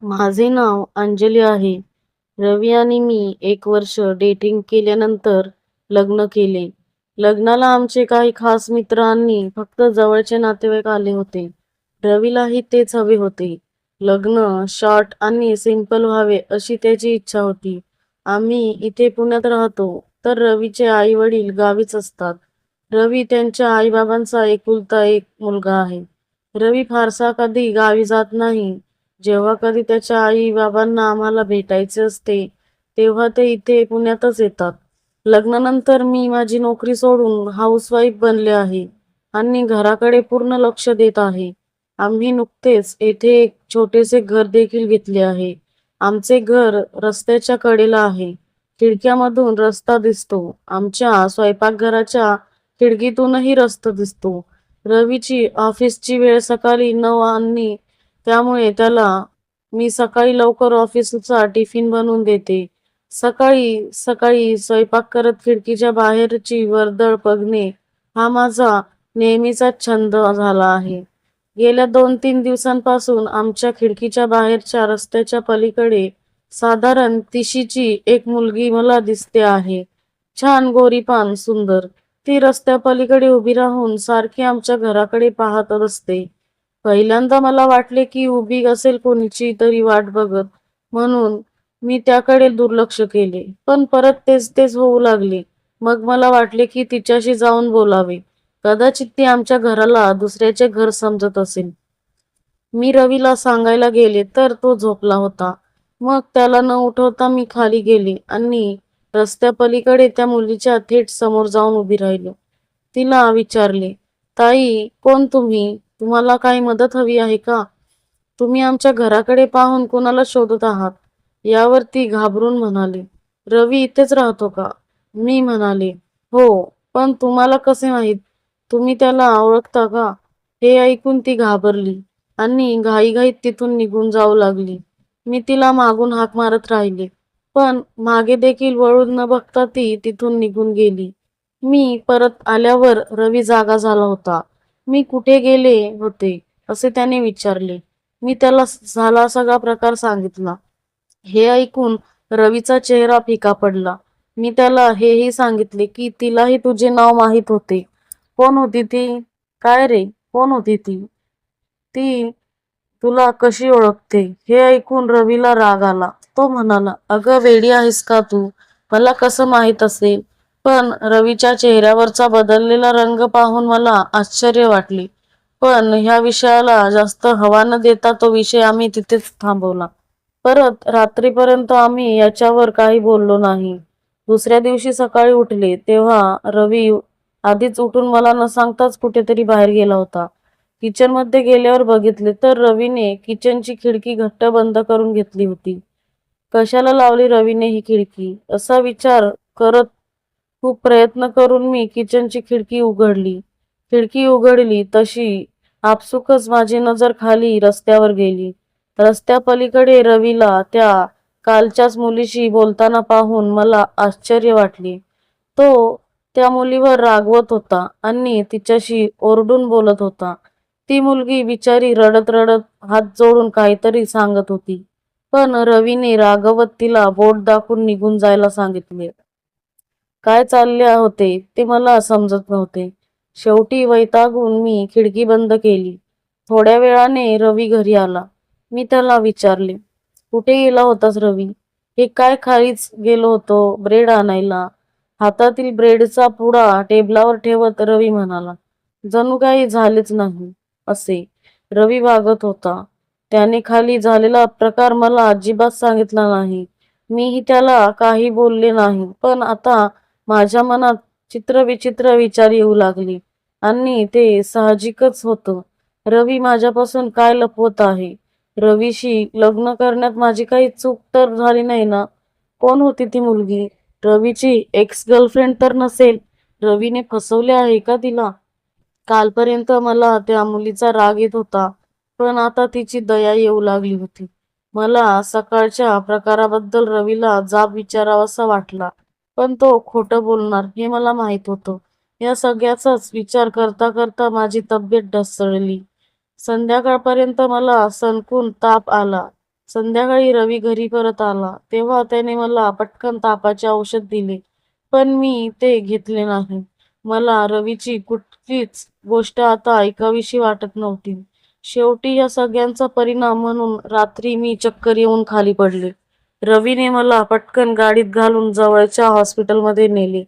माझे नाव अंजली आहे. रवी आणि मी 1 वर्ष डेटिंग केल्यानंतर लग्न केले. लग्नाला आमचे काही खास मित्र आणि फक्त जवळचे नातेवाईक आले होते. रवीलाही तेच हवे होते. लग्न शॉर्ट आणि सिंपल व्हावे अशी त्याची इच्छा होती. आम्ही इथे पुण्यात राहतो, तर रवीचे आई वडील गावीच असतात. रवी त्यांच्या आईबाबांचा एकुलता एक मुलगा आहे. रवी फारसा कधी गावी जात नाही. जेव्हा कधी त्याच्या आई बाबांना आम्हाला भेटायचे असते, तेव्हा ते इथे पुण्यातच येतात. लग्नानंतर मी माझी नोकरी सोडून हाऊसवाईफ बनले आहे आणि घराकडे पूर्ण लक्ष देत आहे. आम्ही नुकतेच येथे एक छोटेसे घर देखील घेतले आहे. आमचे घर रस्त्याच्या कडेला आहे. खिडक्यामधून रस्ता दिसतो. आमच्या स्वयंपाकघराच्या खिडकीतूनही रस्ता दिसतो. रवीची ऑफिसची वेळ सकाळी 9 आणि त्यामुळे त्याला मी सकाळी लवकर ऑफिसचा टिफिन बनवून देते. सकाळी सकाळी स्वयंपाक करत खिडकीच्या बाहेरची वर्दळ बघणे हा माझा नेहमीचा छंद झाला आहे. गेल्या 2-3 दिवसांपासून आमच्या खिडकीच्या बाहेरच्या रस्त्याच्या पलीकडे साधारण 30ची एक मुलगी मला दिसते आहे. छान गोरीपान सुंदर. ती रस्त्या पलीकडे उभी राहून सारखी आमच्या घराकडे पाहत असते. पहिल्यांदा मला वाटले की उभी असेल कोणीची तरी वाट बघत, म्हणून मी त्याकडे दुर्लक्ष केले. पण परत तेच तेच होऊ लागले. मग मला वाटले की तिच्याशी जाऊन बोलावे. कदाचित ती आमच्या घराला दुसऱ्याचे घर समजत असेल. मी रवीला सांगायला गेले तर तो झोपला होता. मग त्याला न उठवता मी खाली गेले आणि रस्त्या पलीकडे त्या मुलीच्या थेट समोर जाऊन उभी राहिलो. तिला विचारले, "ताई, कोण तुम्ही? तुम्हाला काही मदत हवी आहे का? तुम्ही आमच्या घराकडे पाहून कोणाला शोधत आहात?" यावर ती घाबरून म्हणाली, "रवी इथेच राहतो का?" मी म्हणाले, "हो, पण तुम्हाला कसे माहीत? तुम्ही त्याला ओळखता का?" हे ऐकून ती घाबरली आणि घाईघाईत तिथून निघून जाऊ लागली. मी तिला मागून हाक मारत राहिले, पण मागे देखील वळून न बघता ती तिथून निघून गेली. मी परत आल्यावर रवी जागा झाला होता. "मी कुठे गेले होते?" असे त्याने विचारले. मी त्याला झाला सगळा प्रकार सांगितला. हे ऐकून रवीचा चेहरा फिका पडला. मी त्याला हेही सांगितले की तिलाही तुझे नाव माहीत होते. "कोण होती ती?" "काय रे, कोण होती ती? ती तुला कशी ओळखते?" हे ऐकून रवीला राग आला. तो म्हणाला, "अगं वेडी आहेस का तू? मला कसं माहीत असेल?" पण रवीच्या चेहऱ्यावरचा बदललेला रंग पाहून मला आश्चर्य वाटले. पण ह्या विषयाला जास्त हवा न देता तो विषय आम्ही तिथेच थांबवला. परत रात्रीपर्यंत आम्ही याच्यावर काही बोललो नाही. दुसऱ्या दिवशी सकाळी उठले तेव्हा रवी आधीच उठून मला न सांगताच कुठेतरी बाहेर गेला होता. किचनमध्ये गेल्यावर बघितले तर रवीने किचनची खिडकी घट्ट बंद करून घेतली होती. कशाला लावली रवीने ही खिडकी असा विचार करत खूप प्रयत्न करून मी किचनची खिडकी उघडली. खिडकी उघडली तशी आपसुकच माझी नजर खाली रस्त्यावर गेली. रस्त्या पलीकडे रवीला त्या कालच्याच मुलीशी बोलताना पाहून मला आश्चर्य वाटले. तो त्या मुलीवर रागवत होता आणि तिच्याशी ओरडून बोलत होता. ती मुलगी बिचारी रडत रडत हात जोडून काहीतरी सांगत होती. पण रवीने रागवत तिला बोट दाखवून निघून जायला सांगितले. काय चालले होते ते मला समजत नव्हते. शेवटी वैतागून मी खिडकी बंद केली. थोड्या वेळाने रवी घरी आला. मी त्याला विचारले, "कुठे गेला होतास रवी?" "हे काय खालीच गेलो होतो ब्रेड आणायला." हातातील ब्रेडचा पुडा टेबलावर ठेवत रवी म्हणाला, "जणू काही झालेच नाही असे." रवी वागत होता. त्याने खाली झालेला प्रकार मला अजिबात सांगितला नाही. मीही त्याला काही बोलले नाही. पण आता माझ्या मनात चित्रविचित्र विचार येऊ लागले आणि ते साहजिकच होतं. रवी माझ्यापासून काय लपवत आहे? रवीशी लग्न करण्यात माझी काही चूक तर झाली नाही ना? कोण होती ती मुलगी? रवीची एक्स गर्लफ्रेंड तर नसेल? रवीने फसवले आहे का तिला? कालपर्यंत मला त्या मुलीचा राग येत होता, पण आता तिची दया येऊ लागली होती. मला सकाळच्या प्रकाराबद्दल रवीला जाब विचारावासा वाटला, पण तो खोटं बोलणार हे मला माहीत होतं. या सगळ्याचाच विचार करता करता माझी तब्येत ढासळली. संध्याकाळपर्यंत मला सणकून ताप आला. संध्याकाळी रवी घरी परत आला तेव्हा त्याने मला पटकन तापाचे औषध दिले, पण मी ते घेतले नाही. मला रवीची कुठलीच गोष्ट आता ऐकावीशी वाटत नव्हती. शेवटी या सगळ्यांचा परिणाम म्हणून रात्री मी चक्कर येऊन खाली पडले. रवीने मला पटकन गाडीत घालून जवळच्या हॉस्पिटलमध्ये नेले.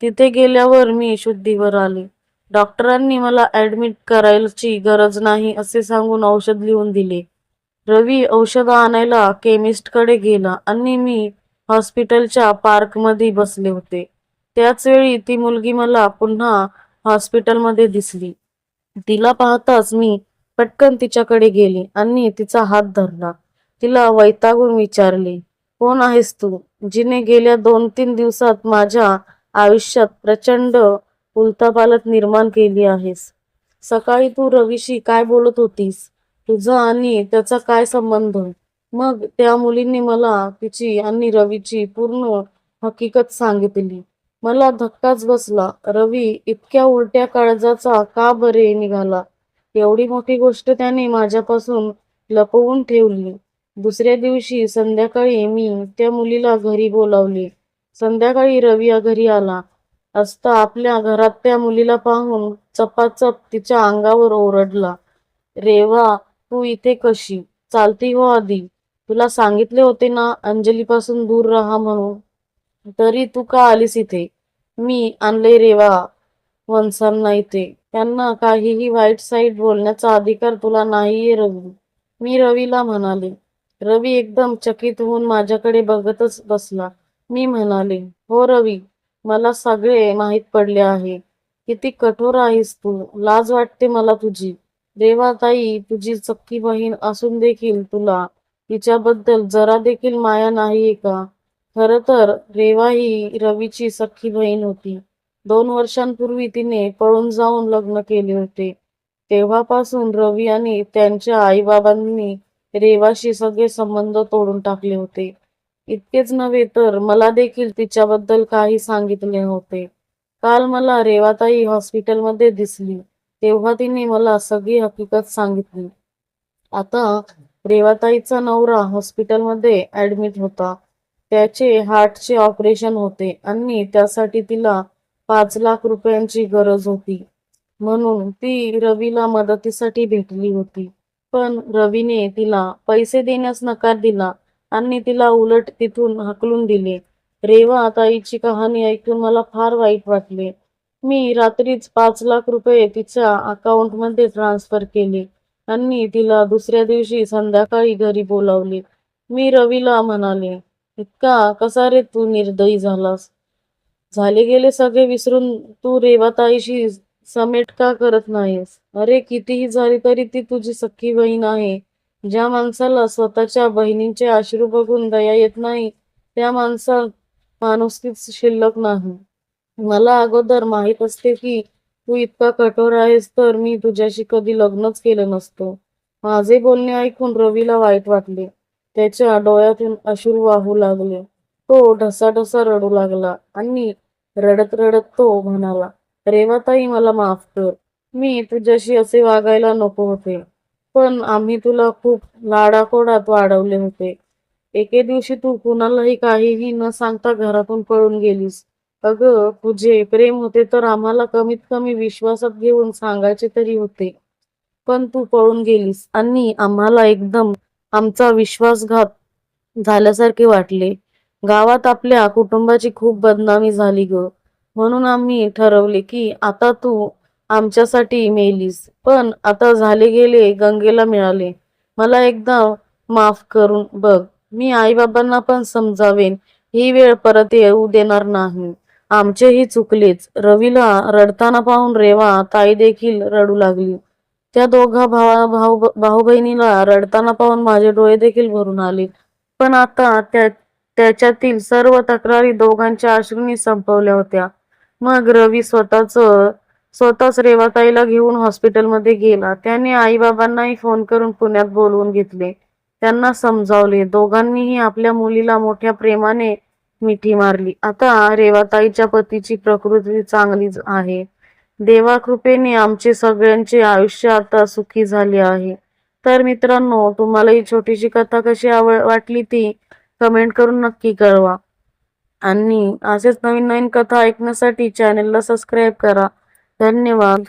तिथे गेल्यावर मी शुद्धीवर आले. डॉक्टरांनी मला ऍडमिट करायची गरज नाही असे सांगून औषध लिहून दिले. रवी औषध आणायला केमिस्टकडे गेला आणि मी हॉस्पिटलच्या पार्कमध्ये बसले होते. त्याच वेळी ती मुलगी मला पुन्हा हॉस्पिटलमध्ये दिसली. तिला पाहताच मी पटकन तिच्याकडे गेले आणि तिचा हात धरला. तिला वैतागून विचारले, कोण आहेस तू, जिने गेल्या 2-3 दिवसात माझ्या आयुष्यात प्रचंड उलथापालथ निर्माण केली आहेस? सकाळी तू रवीशी काय बोलत होतीस? तुझा आणि त्याचा काय संबंध? मग त्या मुलींनी मला तिची आणि रवीची पूर्ण हकीकत सांगितली. मला धक्काच बसला. रवी इतक्या उलट्या काळजाचा का बरे निघाला? एवढी मोठी गोष्ट त्याने माझ्यापासून लपवून ठेवली. दुसऱ्या दिवशी संध्याकाळी मी त्या मुलीला घरी बोलावले. संध्याकाळी रवी घरी आला असता आपल्या घरात त्या मुलीला पाहून चपाचप तिच्या अंगावर ओरडला. रेवा, तू इथे कशी? चालती हो आधी. तुला सांगितले होते ना अंजलीपासून दूर राहा म्हणून. तरी तू का आलीस इथे? मी आणले रेवा वंसांना इथे. त्यांना काहीही वाईट साईट बोलण्याचा अधिकार तुला नाहीये रवी. मी रवीला म्हणाले. रवी एकदम चकित होऊन माझ्याकडे बघतच बसला. मी म्हणाले, हो रवी, मला सगळे माहीत पडले आहे. किती कठोर आहेस तू. लाज वाटते मला तुझी. रेवाताई तुझी सख्खी बहीण असून देखील तुला तिच्याबद्दल जरा देखील माया नाहीये का? खरं तर रेवा ही रवीची सख्खी बहीण होती. 2 वर्षांपूर्वी तिने पळून जाऊन लग्न केले होते. तेव्हापासून रवी आणि त्यांच्या आईबाबांनी रेवाशी सगळे संबंध तोडून टाकले होते. इतकेच नव्हे तर मला देखील तिच्याबद्दल काही सांगितले नव्हते. काल मला रेवाताई हॉस्पिटलमध्ये दिसली तेव्हा तिने मला सगळी हकीकत सांगितली. आता रेवाताईचा नवरा हॉस्पिटलमध्ये ऍडमिट होता. त्याचे हार्टचे ऑपरेशन होते आणि त्यासाठी तिला 5 लाख रुपयांची गरज होती. म्हणून ती रवीला मदतीसाठी भेटली होती. पण रवीने तिला पैसे देण्यास नकार दिला आणि तिला उलट तिथून हाकलून दिले. रेवा ताईची कहाणी ऐकून मला फार वाईट वाटले. मी रात्रीच 5 लाख रुपये तिच्या अकाउंटमध्ये ट्रान्सफर केले आणि तिला दुसऱ्या दिवशी संध्याकाळी घरी बोलावले. मी रवीला म्हणाले, इतका कसा रे तू निर्दयी झालास? झाले गेले सगळे विसरून तू रेवाताईशी समेट का करत नाहीस? अरे कितीही झाली तरी ती तुझी सख्खी बहीण आहे. ज्या माणसाला स्वतःच्या बहिणींचे अश्रू बघून दया येत नाही त्या माणसात माणुसकीच शिल्लक नाही. मला अगोदर माहित असते की तू इतका कठोर आहेस तर मी तुझ्याशी कधी लग्नच केलं नसतं. माझे बोलणे ऐकून रवीला वाईट वाटले. त्याच्या डोळ्यातून अश्रू वाहू लागले. तो ढसाढसा रडू लागला आणि रडत रडत तो म्हणाला, रेवाताई मला माफ कर. मी तुझ्याशी असे वागायला नको होते. पण आम्ही तुला खूप लाडाकोडात वाढवले होते. एके दिवशी तू कुणालाही काहीही न सांगता घरातून पळून गेलीस. अगं तुझे प्रेम होते तर आम्हाला कमीत कमी विश्वासात घेऊन सांगायचे तरी होते. पण तू पळून गेलीस आणि आम्हाला एकदम आमचा विश्वासघात झाल्यासारखे वाटले. गावात आपल्या कुटुंबाची खूप बदनामी झाली ग. म्हणून आम्ही ठरवले की आता तू आमच्यासाठी मेलीस. पण आता झाले गेले गंगेला मिळाले. मला एकदा माफ करून बघ. मी आईबाबांना पण समजावेन. ही वेळ परत येऊ देणार नाही. आमचेही चुकलेच. रवीला रडताना पाहून रेवा ताई देखील रडू लागली. त्या दोघा भाऊ बहिणीला रडताना पाहून माझे डोळे देखील भरून आले. पण आता त्याच्यातील सर्व तक्रारी दोघांच्या अश्रूंनी संपवल्या होत्या. मग रवी स्वतःच रेवाताईला घेऊन हॉस्पिटलमध्ये गेला. त्याने आईबाबांनाही फोन करून पुण्यात बोलवून घेतले. त्यांना समजावले. दोघांनीही आपल्या मुलीला मोठ्या प्रेमाने मिठी मारली. आता रेवाताईच्या पतीची प्रकृती चांगलीच आहे. देवाकृपेने आमचे सगळ्यांचे आयुष्य आता सुखी झाले आहे. तर मित्रांनो, तुम्हाला ही छोटीशी कथा कशी वाटली ती कमेंट करून नक्की कळवा. आणि असेच नवीन नवीन कथा ऐकण्यासाठी चॅनेलला सबस्क्राईब करा. धन्यवाद.